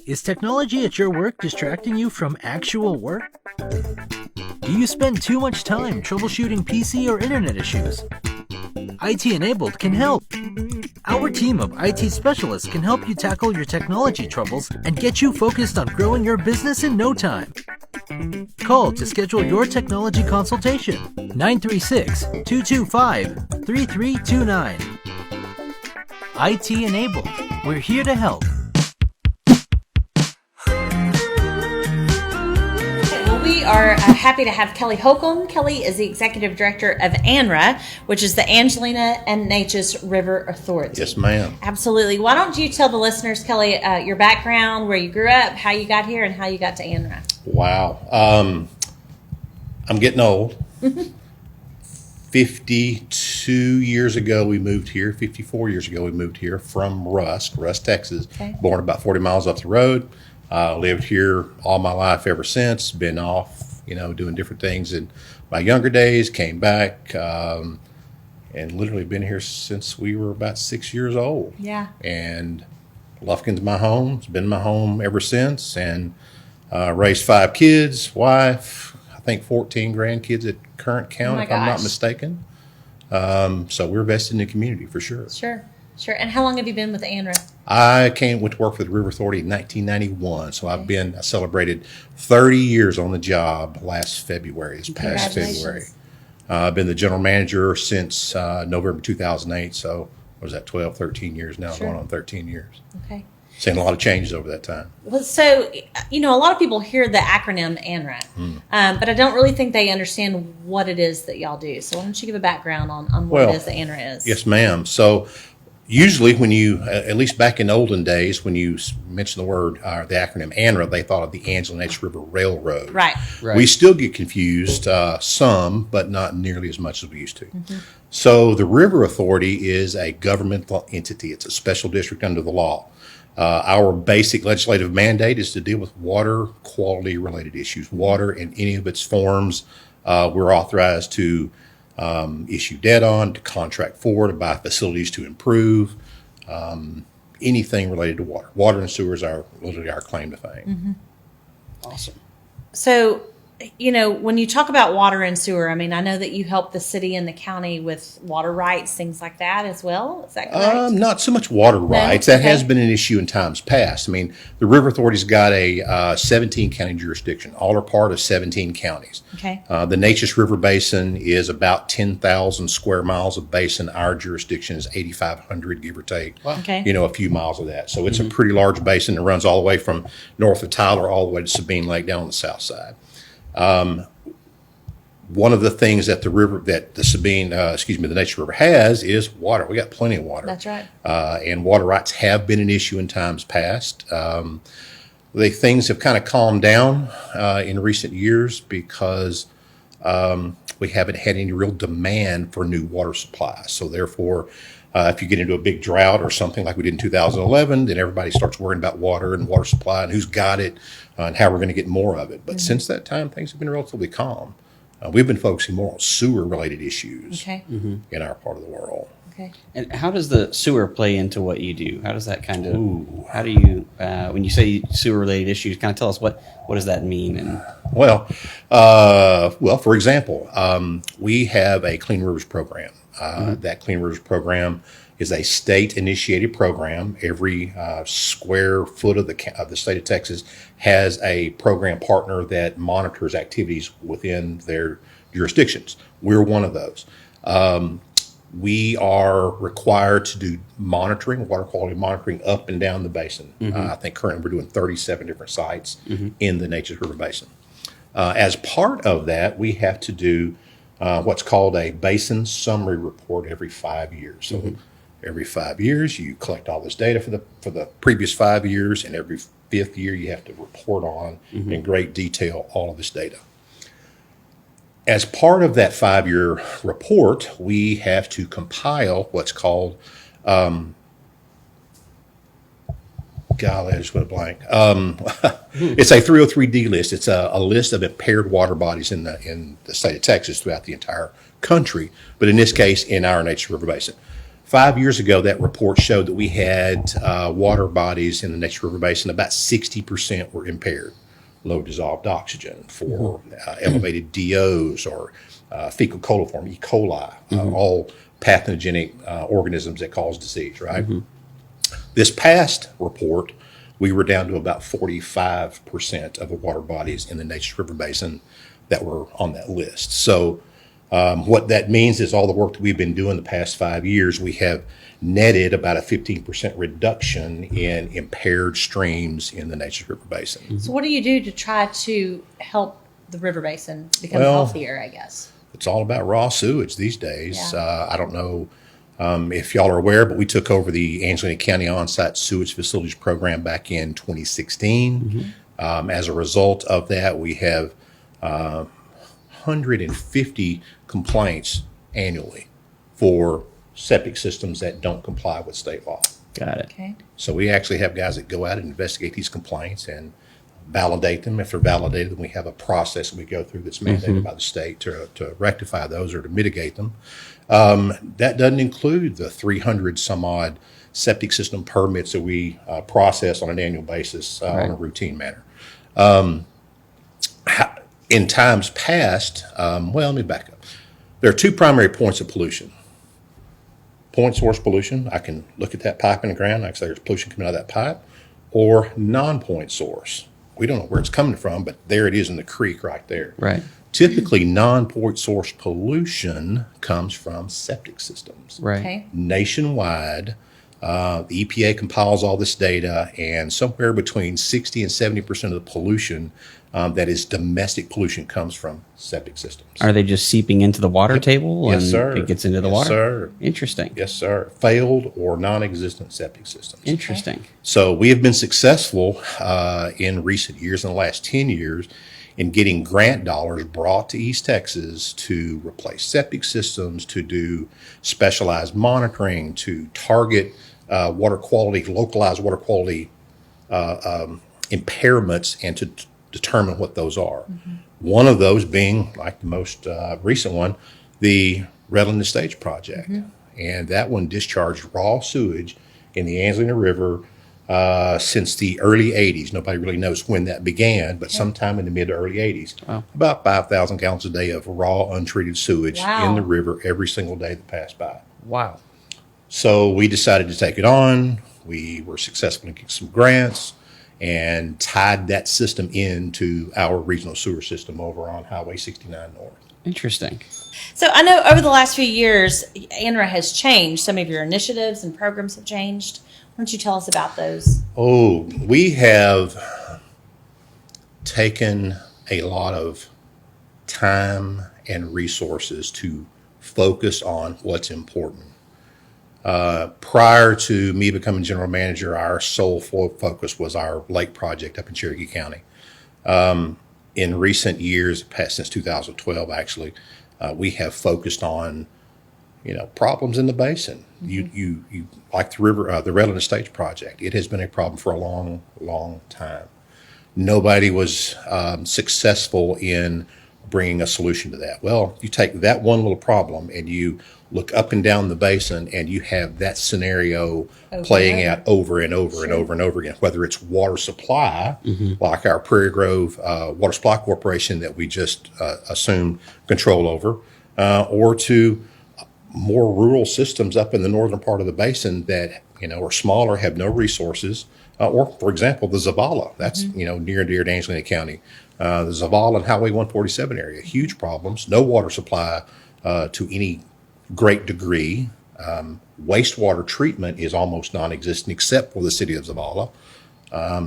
Is technology at your work distracting you from actual work? Do you spend too much time troubleshooting PC or internet issues? IT Enabled can help. Our team of IT specialists can help you tackle your technology troubles and get you focused on growing your business in no time. Call to schedule your technology consultation. 936-225-3329. IT Enabled. We're here to help. We are happy to have Kelly Holcomb. Kelly is the Executive Director of ANRA, which is the Angelina and Neches River Authority. Yes, ma'am. Absolutely. Why don't you tell the listeners, Kelly, your background, where you grew up, how you got here, and how you got to ANRA? Wow. I'm getting old. 52 years ago we moved here. 54 years ago we moved here from Rusk, Texas. Okay. Born about 40 miles up the road. Lived here all my life ever since. Been off, doing different things in my younger days. Came back, and literally been here since we were about 6 years old. Yeah. And Lufkin's my home. It's been my home ever since. And raised 5 kids, wife, I think 14 grandkids at current count, if I'm not mistaken. So we're vested in the community for sure. Sure. And how long have you been with ANRA? I went to work for the River Authority in 1991. So I celebrated 30 years on the job last February, this past February. I've been the general manager since November 2008. So what was that, 12, 13 years now, going on 13 years. Okay. Seen a lot of changes over that time. Well, so, a lot of people hear the acronym ANRA, but I don't really think they understand what it is that y'all do. So why don't you give a background on what it is that ANRA is? Yes, ma'am. So usually when you, at least back in olden days, when you mention the word, the acronym ANRA, they thought of the Angelina River Railroad. Right. We still get confused, some, but not nearly as much as we used to. Mm-hmm. So the River Authority is a governmental entity. It's a special district under the law. Our basic legislative mandate is to deal with water quality related issues. Water in any of its forms, we're authorized to issue debt on, to contract for, to buy facilities to improve, anything related to water. Water and sewers are literally our claim to fame. Mm-hmm. Awesome. So, when you talk about water and sewer, I know that you help the city and the county with water rights, things like that as well. Is that correct? Not so much water rights. That has been an issue in times past. The River Authority's got a 17 county jurisdiction. All are part of 17 counties. Okay. The Neches River Basin is about 10,000 square miles of basin. Our jurisdiction is 8,500, give or take. Wow. Okay. A few miles of that. So it's a pretty large basin that runs all the way from north of Tyler all the way to Sabine Lake down on the south side. One of the things that the Neches River has is water. We got plenty of water. That's right. And water rights have been an issue in times past. Things have kind of calmed down in recent years because we haven't had any real demand for new water supplies. So therefore, if you get into a big drought or something like we did in 2011, then everybody starts worrying about water and water supply and who's got it and how we're going to get more of it. But since that time, things have been relatively calm. We've been focusing more on sewer-related issues in our part of the world. Okay. And how does the sewer play into what you do? How does that kind of, how do you, when you say sewer-related issues, kind of tell us what does that mean? And Well, for example, we have a Clean Rivers program. That Clean Rivers program is a state-initiated program. Every square foot of the state of Texas has a program partner that monitors activities within their jurisdictions. We're one of those. We are required to do monitoring, water quality monitoring up and down the basin. I think currently we're doing 37 different sites in the Neches River Basin. As part of that, we have to do what's called a basin summary report every 5 years. So every 5 years, you collect all this data for the previous 5 years, and every 5th year, you have to report on in great detail all of this data. As part of that 5-year report, we have to compile what's called, golly, I just went blank. It's a 303D list. It's a list of impaired water bodies in the state of Texas throughout the entire country, but in this case, in our Neches River Basin. 5 years ago, that report showed that we had water bodies in the Neches River Basin, about 60% were impaired. Low dissolved oxygen for elevated DOs or fecal coliform, E. coli, all pathogenic organisms that cause disease, right? This past report, we were down to about 45% of the water bodies in the Neches River Basin that were on that list. So what that means is all the work that we've been doing the past 5 years, we have netted about a 15% reduction in impaired streams in the Neches River Basin. So what do you do to try to help the river basin become healthier, I guess? It's all about raw sewage these days. Yeah. I don't know if y'all are aware, but we took over the Angelina County On-Site Sewage Facilities Program back in 2016. As a result of that, we have 150 complaints annually for septic systems that don't comply with state law. Got it. Okay. So we actually have guys that go out and investigate these complaints and validate them. If they're validated, then we have a process that we go through that's mandated by the state to rectify those or to mitigate them. That doesn't include the 300 some odd septic system permits that we process on an annual basis on a routine manner. In times past, let me back up. There are two primary points of pollution. Point source pollution, I can look at that pipe in the ground, I can say there's pollution coming out of that pipe, or non-point source. We don't know where it's coming from, but there it is in the creek right there. Right. Typically, non-point source pollution comes from septic systems. Right. Okay. Nationwide, the EPA compiles all this data, and somewhere between 60 and 70% of the pollution that is domestic pollution comes from septic systems. Are they just seeping into the water table? Yes, and sir. It gets into the Yes, water? sir. Interesting. Yes, sir. Failed or non-existent septic systems. Interesting. So we have been successful in recent years, in the last 10 years, in getting grant dollars brought to East Texas to replace septic systems, to do specialized monitoring, to target water quality, localized water quality impairments, and to determine what those are. One of those being, like the most recent one, the Redland Estates project. And that one discharged raw sewage in the Angelina River since the early 80s. Nobody really knows when that began, but sometime in the mid to early 80s. Wow. About 5,000 gallons a day of raw, untreated sewage Wow. in the river every single day that passed by. Wow. So we decided to take it on. We were successful in getting some grants and tied that system into our regional sewer system over on Highway 69 North. Interesting. So I know over the last few years, ANRA has changed. Some of your initiatives and programs have changed. Why don't you tell us about those? Oh, we have taken a lot of time and resources to focus on what's important. Prior to me becoming general manager, our sole focus was our lake project up in Cherokee County. In recent years, since 2012 actually, we have focused on problems in the basin. You like the Redland Estates project. It has been a problem for a long, long time. Nobody was successful in bringing a solution to that. Well, you take that one little problem and you look up and down the basin and you have that scenario playing out over and over and over and over again, whether it's water supply, like our Prairie Grove Water Supply Corporation that we just assumed control over, or to more rural systems up in the northern part of the basin that are smaller, have no resources, or for example the Zavala, that's near and dear to Angelina County, the Zavala and Highway 147 area, huge problems, no water supply to any great degree. Wastewater treatment is almost non-existent except for the city of Zavala.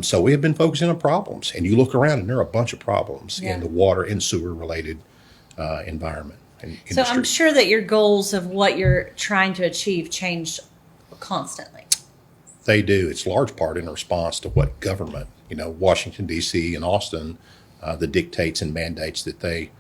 So we have been focusing on problems, and you look around and there are a bunch of problems in the water and sewer related environment. So I'm sure that your goals of what you're trying to achieve change constantly. They do. It's large part in response to what government, Washington, D.C. and Austin, the dictates and mandates that they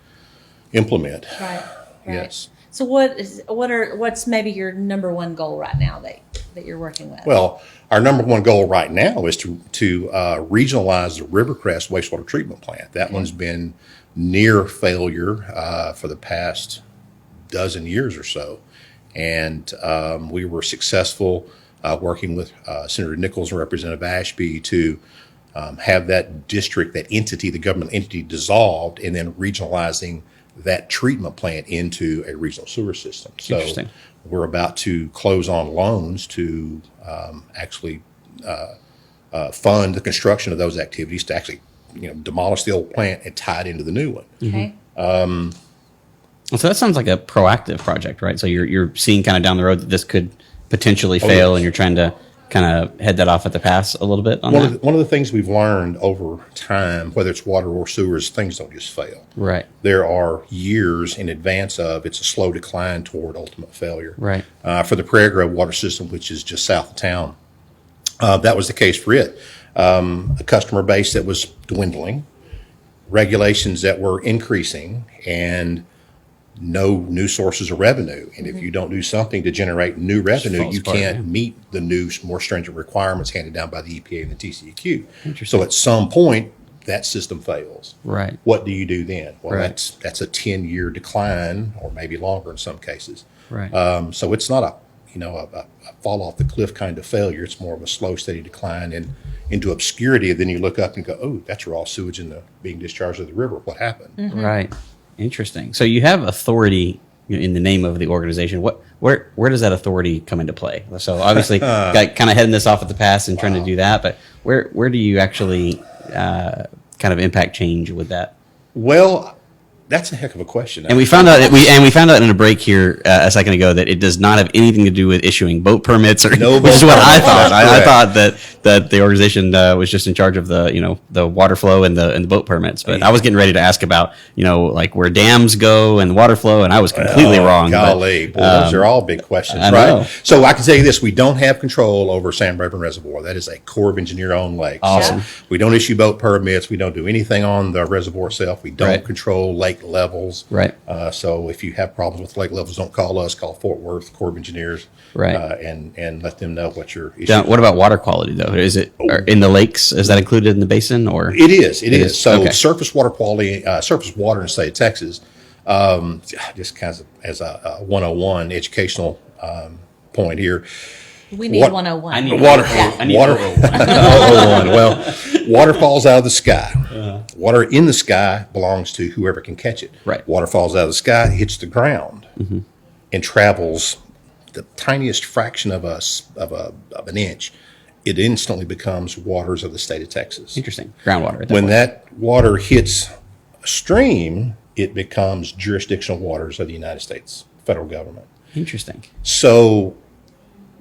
implement. Right. Yes. So what's maybe your number one goal right now that you're working with? Well, our number one goal right now is to regionalize the Rivercrest wastewater treatment plant. That one's been near failure for the past dozen years or so. And we were successful working with Senator Nichols and Representative Ashby to have that district, that entity, the government entity dissolved, and then regionalizing that treatment plant into a regional sewer system. So Interesting. we're about to close on loans to actually fund the construction of those activities to actually, demolish the old plant and tie it into the new one. Okay. So that sounds like a proactive project, right? So you're seeing kind of down the road that this could potentially fail, yes. and you're trying to kind of head that off at the pass a little bit on One that. of the things we've learned over time, whether it's water or sewers, things don't just fail. Right. There are years in advance of it's a slow decline toward ultimate failure. Right. For the Prairie Grove water system, which is just south of town, that was the case for it. A customer base that was dwindling, regulations that were increasing, and no new sources of revenue. And if you don't do something to generate new revenue, falls you apart, can't yeah. meet the new, more stringent requirements handed down by the EPA and the TCEQ. Interesting. So at some point, that system fails. Right. What do you do then? Well, Right. that's a 10-year decline, or maybe longer in some cases. Right. So it's not a fall off the cliff kind of failure. It's more of a slow, steady decline and into obscurity. And then you look up and go, oh, that's raw sewage being discharged to the river. What happened? Right. Interesting. So you have authority in the name of the organization. Where does that authority come into play? So obviously, kind of heading this off at the pass and trying to do that, but where do you actually kind of impact change with that? Well, that's a heck of a question. And we found out in a break here a second ago that it does not have anything to do with issuing boat permits, or No which is boat what I permits. thought. I Correct. thought that the organization was just in charge of the water flow and the boat permits. But I was getting ready to ask about like where dams go and the water flow, and I was completely wrong. But, Golly, boy, those are all big questions, I right? know. So I can tell you this: we don't have control over San Bernardino Reservoir. That is a Corps of Engineer-owned lake. Awesome. So we don't issue boat permits. We don't do anything on the reservoir itself. We don't Right. control lake levels. Right. So if you have problems with lake levels, don't call us. Call Fort Worth Corps of Engineers. Right. And let them know what your issue. Now, what about water quality though? Is it in the lakes? Is that included in the basin or? It is. So Okay. surface water quality, surface water in the state of Texas, just kind of as a 101 educational point here. We need What- 101. I need Water, Yeah. I need water, 001. Well, water falls out of the sky. Water in the sky belongs to whoever can catch it. Right. Water falls out of the sky, hits the ground, and travels the tiniest fraction of an inch. It instantly becomes waters of the state of Texas. Interesting. Groundwater. At that When point. that water hits a stream, it becomes jurisdictional waters of the United States federal government. Interesting. So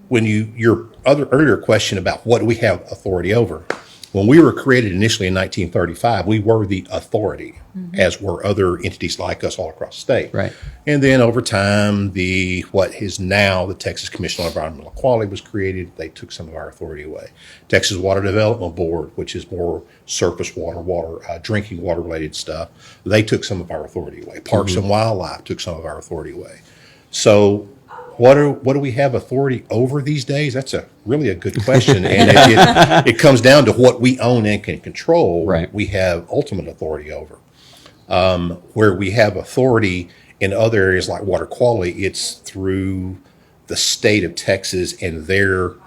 when your earlier question about what do we have authority over, when we were created initially in 1935, we were the authority, as were other entities like us all across the state. Right. And then over time, what is now the Texas Commission on Environmental Quality was created. They took some of our authority away. Texas Water Development Board, which is more surface water, drinking water related stuff, they took some of our authority away. Parks and Wildlife took some of our authority away. So what do we have authority over these days? That's really a good question, and it comes down to what we own and can control. Right. We have ultimate authority over. Where we have authority in other areas like water quality, it's through the state of Texas and the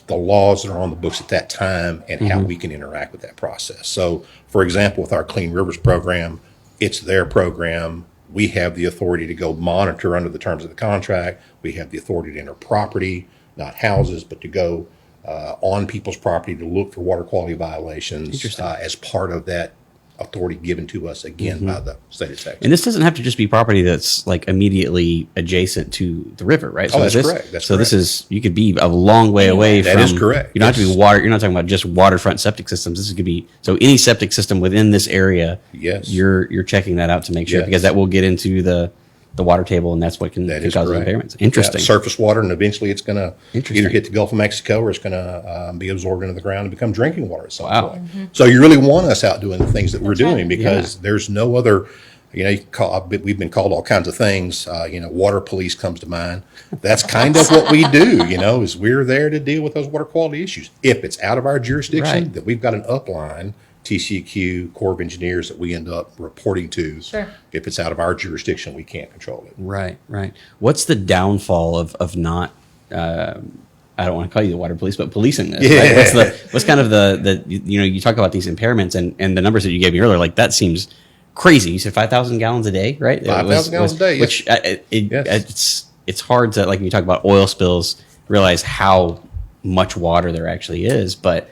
laws that are on the books at that time and how we can interact with that process. So, for example, with our Clean Rivers program, it's their program. We have the authority to go monitor under the terms of the contract. We have the authority to enter property, not houses, but to go on people's property to look for water quality violations as part of that authority given to us again by the state of Texas. And this doesn't have to just be property that's like immediately adjacent to the river, right? Oh, that's this, correct. That's so correct. this is, you could be a long way away That from. is correct. You don't have to be Yes. water. You're not talking about just waterfront septic systems. This could be, so any septic system within this area. Yes. You're checking that out to make sure, Yes. because that will get into the water table, and that's what can That is cause correct. impairments. Interesting. Yeah, surface water, and eventually it's going to Interesting. either hit the Gulf of Mexico or it's going to be absorbed into the ground and become drinking water at some Wow. point. So you really want us out doing the things that we're doing because there's no other. We've been called all kinds of things. Water police comes to mind. That's kind of what we do. Is we're there to deal with those water quality issues. If it's out of our jurisdiction, Right. then we've got an upline TCEQ, Corps of Engineers that we end up reporting to. Sure. If it's out of our jurisdiction, we can't control it. Right, right. What's the downfall of not? I don't want to call you the water police, but policing this. Yeah. Right? What's kind of the you talk about these impairments and the numbers that you gave me earlier, like that seems crazy. You said 5,000 gallons a day, right? 5,000 gallons a day, which yes. it's hard to, like when you talk about oil spills, realize how much water there actually is. But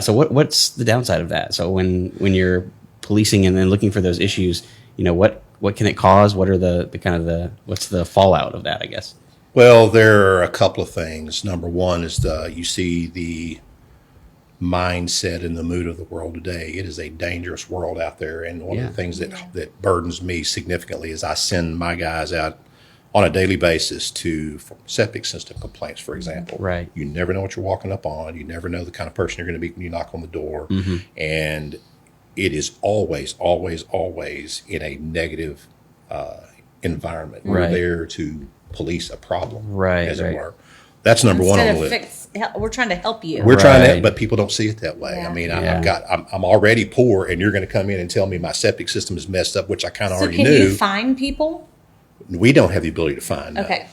so what's the downside of that? So when you're policing and then looking for those issues, what can it cause? What are the what's the fallout of that, I guess? Well, there are a couple of things. Number one is you see the mindset and the mood of the world today. It is a dangerous world out there, and one of the things that burdens me significantly is I send my guys out on a daily basis for septic system complaints, for example. Right. You never know what you're walking up on. You never know the kind of person you're going to be when you knock on the door. Mm-hmm. And it is always, always, always in a negative environment. We're Right. there to police a problem, Right, as right. it were. That's number one on the Instead list. of we're trying to help you. We're trying to, Right. but people don't see it that way. Yeah. I mean, Yeah. I'm already poor, and you're going to come in and tell me my septic system is messed up, which I kind of So already can knew. you find people? We don't have the ability to find. No. Okay.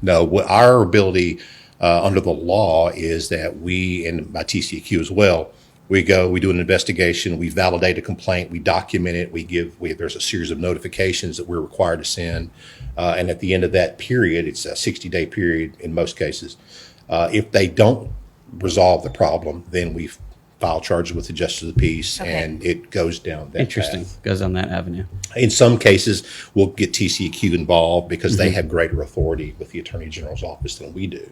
No. What our ability under the law is that we, and by TCEQ as well, we do an investigation, we validate a complaint, we document it, there's a series of notifications that we're required to send. And at the end of that period, it's a 60-day period in most cases. If they don't resolve the problem, then we file charges with the justice of the peace, Okay. and it goes down that Interesting. path. Goes on that avenue. In some cases, we'll get TCEQ involved because they have greater authority with the Attorney General's office than we do.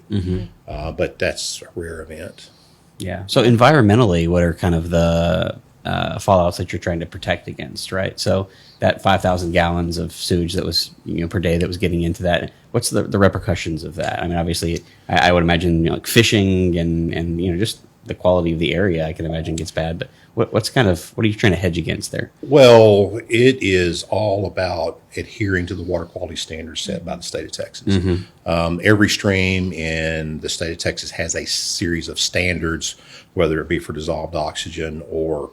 But that's a rare event. Yeah. So environmentally, what are kind of the fallouts that you're trying to protect against, right? So that 5,000 gallons of sewage that was per day that was getting into that. What's the repercussions of that? I mean, obviously, I would imagine like fishing and just the quality of the area, I can imagine gets bad. But what are you trying to hedge against there? Well, it is all about adhering to the water quality standards set by the state of Texas. Every stream in the state of Texas has a series of standards, whether it be for dissolved oxygen or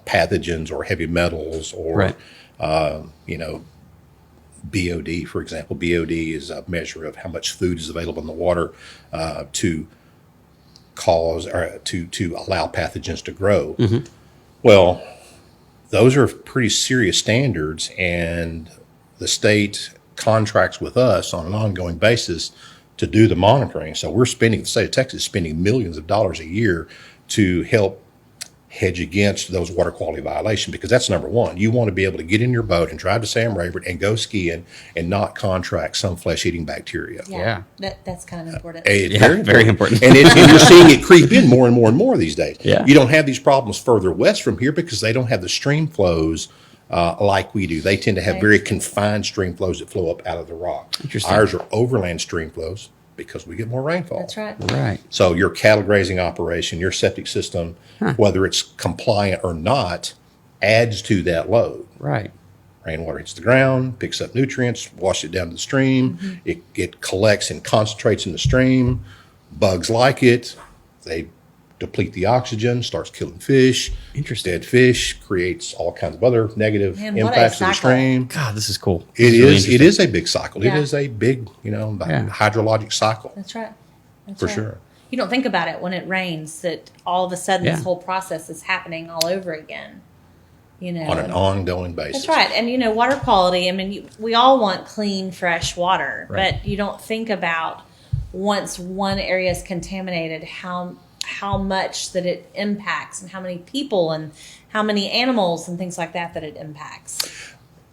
pathogens or heavy metals or, Right. BOD, for example. BOD is a measure of how much food is available in the water to cause or to allow pathogens to grow. Well, those are pretty serious standards, and the state contracts with us on an ongoing basis to do the monitoring. So the state of Texas is spending millions of dollars a year to help hedge against those water quality violations, because that's number one. You want to be able to get in your boat and drive to Sam Rayburn and go skiing and not contract some flesh-eating bacteria. Yeah. That's kind of important. It's very important. and you're seeing it creep in more and more and more these days. Yeah. You don't have these problems further west from here because they don't have the stream flows like we do. They tend to have Right. very confined stream flows that flow up out of the rock. Interesting. Ours are overland stream flows because we get more rainfall. That's right. Right. So your cattle grazing operation, your septic system, whether it's compliant or not, adds to that load. Right. Rainwater hits the ground, picks up nutrients, washes it down to the stream. It collects and concentrates in the stream. Bugs like it. They deplete the oxygen, starts killing fish. Interesting. Dead fish creates all kinds of other negative Man, what a impacts to the cycle. stream. God, this is cool. It This really is. It interesting. is a big cycle. Yeah. It is a big, hydrologic cycle. That's right. That's For right. sure. You don't think about it when it rains that all of a sudden Yeah. this whole process is happening all over again. On an ongoing basis. That's right. And water quality, I mean, we all want clean, fresh water, Right. but you don't think about once one area is contaminated, how much that it impacts and how many people and how many animals and things like that it impacts.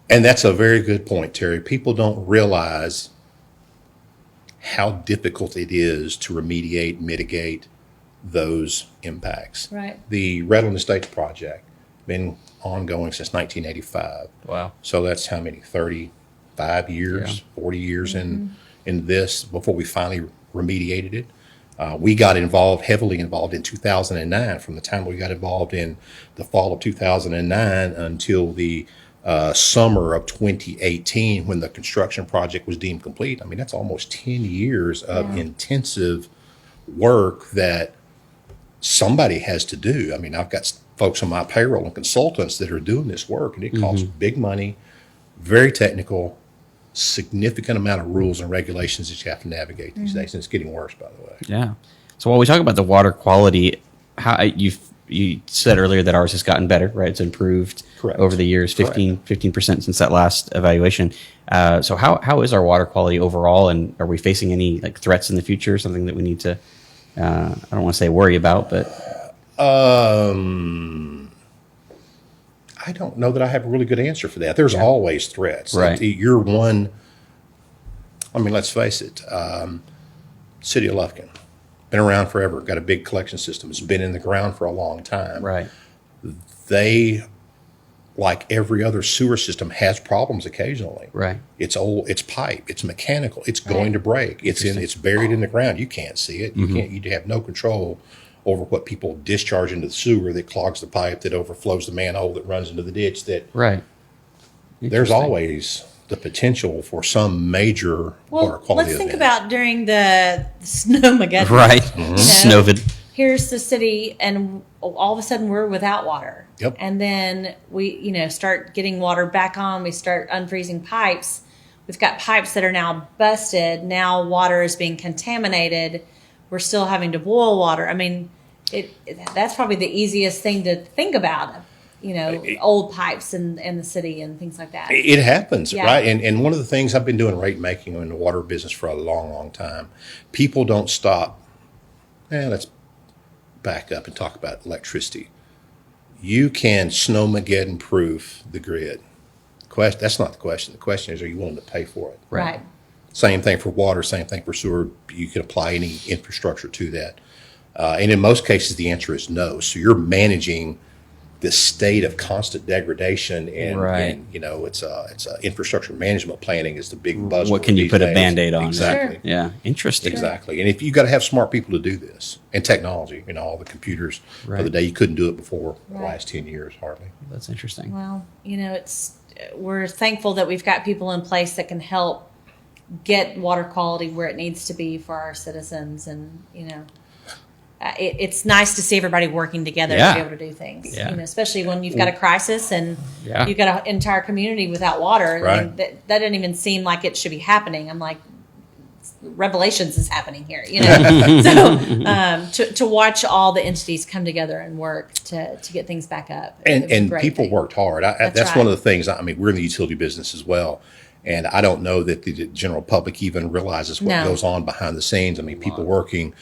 And that's a very good point, Terry. People don't realize how difficult it is to remediate, mitigate those impacts. Right. The Redland Estates project been ongoing since 1985. Wow. So that's how many? 35 years, 40 years in this before we finally remediated it. We got heavily involved in 2009. From the time we got involved in the fall of 2009 until the summer of 2018, when the construction project was deemed complete. I mean, that's almost 10 years of intensive work that somebody has to do. I mean, I've got folks on my payroll and consultants that are doing this work, and it costs big money, very technical, significant amount of rules and regulations that you have to navigate these days, and it's getting worse, by the way. Yeah. So while we talk about the water quality, how you said earlier that ours has gotten better, right? It's improved Correct. over the years, 15% since that last evaluation. So how is our water quality overall, and are we facing any like threats in the future? Something that we need to, I don't want to say worry about, but I don't know that I have a really good answer for that. There's always threats. Right. You're one. I mean, let's face it. City of Lufkin, been around forever. Got a big collection system. It's been in the ground for a long time. right. They, like every other sewer system, has problems occasionally. Right. It's old. It's pipe. It's mechanical. It's going to break. It's buried in the ground. You can't see it. You can't. You have no control over what people discharge into the sewer that clogs the pipe, that overflows the manhole, that runs into the ditch. That Right. there's always the potential for some major water quality let's think event. about during the Snowmageddon. Right. know, Snowvid. Here's the city, and all of a sudden we're without water. Yep. And then we, start getting water back on. We start unfreezing pipes. We've got pipes that are now busted. Now water is being contaminated. We're still having to boil water. I mean, that's probably the easiest thing to think about. Old pipes in the city and things like that. It happens, Yeah. right? And one of the things I've been doing rate making in the water business for a long, long time. People don't stop. Let's back up and talk about electricity. You can Snowmageddon proof the grid. That's not the question. The question is, are you willing to pay for it? Right. Same thing for water, same thing for sewer. You can apply any infrastructure to that. And in most cases, the answer is no. So you're managing this state of constant degradation, and, Right. and it's infrastructure management planning is the big buzzword. What can you these put a days. Band-Aid on? Exactly. Sure. Yeah. Interesting. Exactly. And if you got to have smart people to do this, and technology, all the computers Right. for the day, you couldn't do it before the Right. last 10 years, hardly. That's interesting. Well, we're thankful that we've got people in place that can help get water quality where it needs to be for our citizens, and it's nice to see everybody working together Yeah. to be able to do things. Yeah. Especially when you've got a crisis and Yeah. you've got an entire community without water. Right. I mean, that doesn't even seem like it should be happening. I'm like, Revelations is happening here, So to watch all the entities come together and work to get things back up, it was a And great people thing. worked hard. That's right. one of the things. I mean, we're in the utility business as well, and I don't know that the general public even realizes what No. goes on behind the scenes. I mean, people working,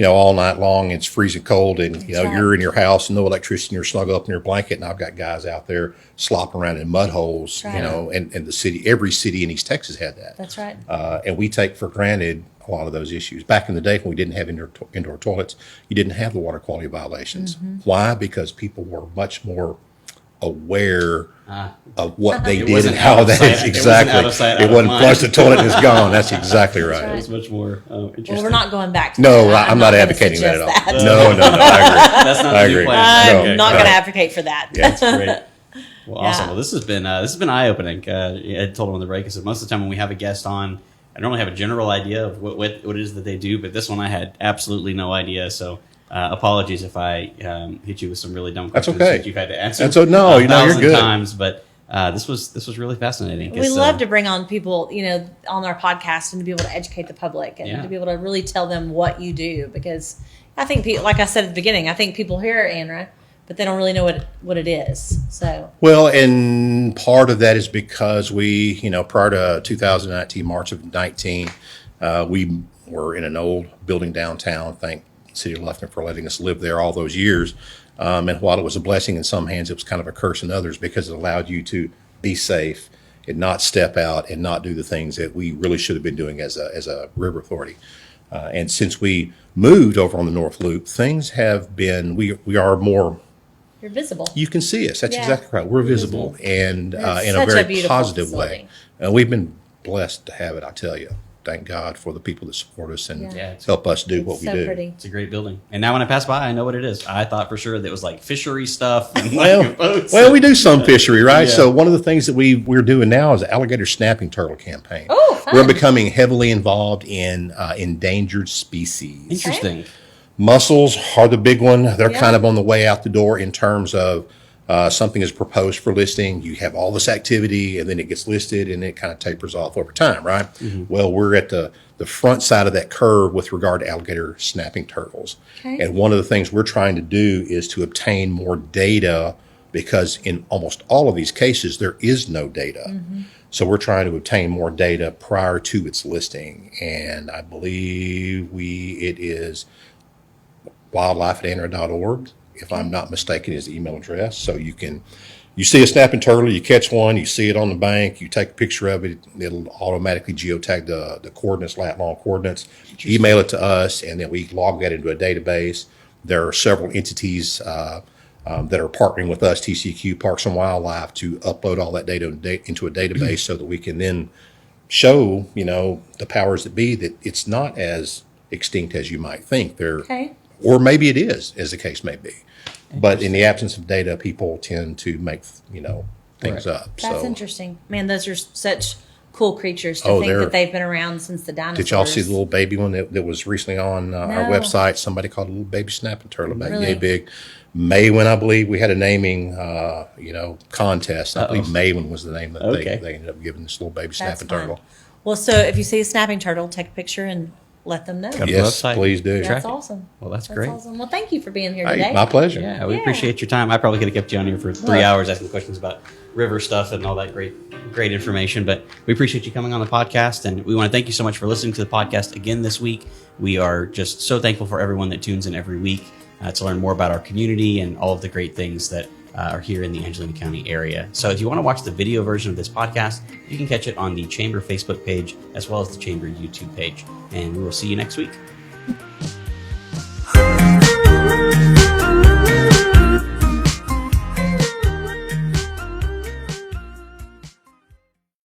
all night long. It's freezing cold, and right. you're in your house, no electricity, and you're snuggled up in your blanket. And I've got guys out there slopping around in mud holes. Right. And the city, every city in East Texas had that. That's right. And we take for granted a lot of those issues. Back in the day when we didn't have indoor toilets, you didn't have the water quality violations. Mm-hmm. Why? Because people were much more aware of what they It did wasn't and how out of that sight. is. It wasn't Exactly. out of sight, out It of wasn't mind. flush the toilet and it's gone. That's exactly right. right. It's much more interesting. Well, we're not going back to No, that. I'm not gonna advocating that at all. suggest that. No, I agree. That's not I the new agree. plan. I'm No, not no. going to advocate for that. That's great. Well, awesome. Yeah. Well, this has been eye opening. I told him on the break. I said most of the time when we have a guest on, I normally have a general idea of what it is that they do, but this one I had absolutely no idea. So apologies if I hit you with some really dumb That's questions okay. that you've had to answer. That's no, you're 1,000 good. times, but this was really fascinating. We love to bring on people, on our podcast and to be able to educate the public and Yeah. to be able to really tell them what you do, because I think, like I said at the beginning, I think people hear ANRA, but they don't really know what it is. So Well, and part of that is because we, prior to 2019, March of 19, we were in an old building downtown. Thank City of Lufkin for letting us live there all those years. And while it was a blessing in some hands, it was kind of a curse in others, because it allowed you to be safe and not step out and not do the things that we really should have been doing as a river authority. And since we moved over on the North Loop, things have been, we are more, you're visible. you can see us. That's Yeah. exactly right. We're visible, and It's in a such a very beautiful positive facility. way. And we've been blessed to have it, I tell you. Thank God for the people that support us and Yeah. help us do It's what we so do. pretty. It's a great building. And now when I pass by, I know what it is. I thought for sure that it was like fishery stuff. And like boats. Well, we do some fishery, right? Yeah. So one of the things that we're doing now is the alligator snapping turtle campaign. Oh, fun. We're becoming heavily involved in endangered species. Interesting. Mussels are the big one. They're Yeah. kind of on the way out the door in terms of something is proposed for listing. You have all this activity, and then it gets listed, and it kind of tapers off over time, right? Well, we're at the front side of that curve with regard to alligator snapping turtles. Okay. And one of the things we're trying to do is to obtain more data, because in almost all of these cases, there is no data. So we're trying to obtain more data prior to its listing. And I believe it is wildlife@anra.org, if I'm not mistaken, is the email address. So you see a snapping turtle, you catch one, you see it on the bank, you take a picture of it, it'll automatically geotag the coordinates, lat long coordinates, email it to us, and then we log that into a database. There are several entities that are partnering with us, TCQ, Parks and Wildlife, to upload all that data into a database so that we can then show, the powers that be, that it's not as extinct as you might think. Okay. Or maybe it is, as the case may be. But in the absence of data, people tend to make, things up. That's So, interesting. Man, those are such cool creatures to Oh, think they're- that they've been around since the dinosaurs. did y'all see the little baby one that was recently on our No. website? Somebody called a little baby snapping turtle, about Really? yay big. Maywin, I believe, we had a naming, contest. I believe Maywin was the name that Okay. they ended up giving this little baby That's snapping fun. turtle. Well, so if you see a snapping turtle, take a picture and let them know. Got a Yes, website? please do. That's Track it. awesome. Well, that's That's great. awesome. Well, thank you for being here Hey, today. my pleasure. Yeah, we Yeah. appreciate your time. I probably could have kept you on here for 3 hours asking questions about river stuff and all that great information, but we appreciate you coming on the podcast, and we want to thank you so much for listening to the podcast again this week. We are just so thankful for everyone that tunes in every week to learn more about our community and all of the great things that are here in the Angelina County area. So if you want to watch the video version of this podcast, you can catch it on the Chamber Facebook page as well as the Chamber YouTube page, and we will see you next week.